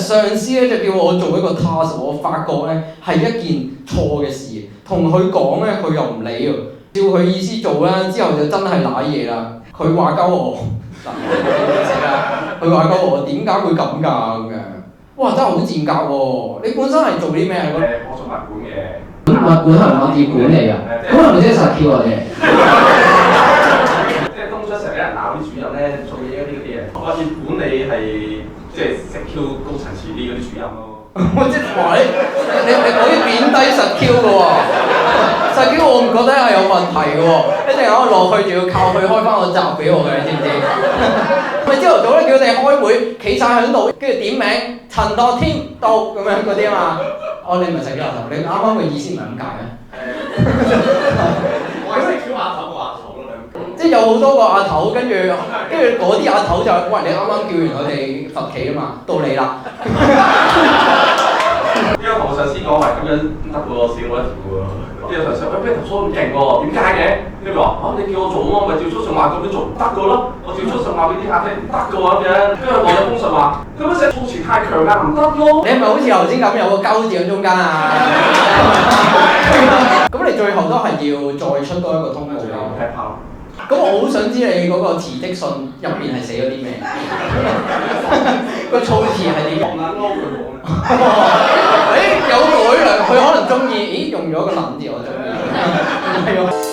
上司咧就叫我做一個 task， 我發覺咧係一件錯嘅事，同佢講咧佢又唔理喎，照佢意思做啦，之後就真係賴嘢啦。佢話鳩我，佢話鳩我點解會咁㗎咁樣？哇！真係好賤格喎！你本身係做啲咩？我做物管嘅。物管係物業管理啊？咁係咪即係實 Q 我哋？即係東出成日俾人鬧啲主任咧，做嘢嗰啲嘢。物業管理係即係食 Q 高層次啲嗰啲主任咯。即係話你可以貶低實 Q 嘅喎，實 Q 我唔覺得係有問題嘅喎，一陣間我落去仲要靠佢開翻個閘俾我嘅，你知唔知？咪朝頭早咧叫佢哋開會，企晒喺度，跟住點名陳樂天到咁樣嗰啲啊嘛。哦，你唔係實 Q 阿頭，你啱啱嘅意思唔係咁解咩？我係實 Q 阿頭個阿頭咯，即係有好多個阿頭，跟住嗰啲阿頭就喂，你啱啱叫完我哋罰企啊嘛，到你啦。因為我上司講話咁樣唔得喎，少我一條喎。啲上司喂，俾人投訴咁勁喎，點解嘅？跟住話你叫我做啊，咪照出上話咁樣做唔得個咯。我照出上話俾啲客聽唔得個咁樣。跟住我有封信話，咁樣寫措辭太強啦，唔得咯。你係咪好似頭先咁有個鳩字喺中間啊？咁你最後都係要再出多一個通告嘅。咁我好想知你嗰個辭職信入邊係寫咗啲咩？個措辭係點？有改良，佢可能中意，咦用咗個撚字我中意。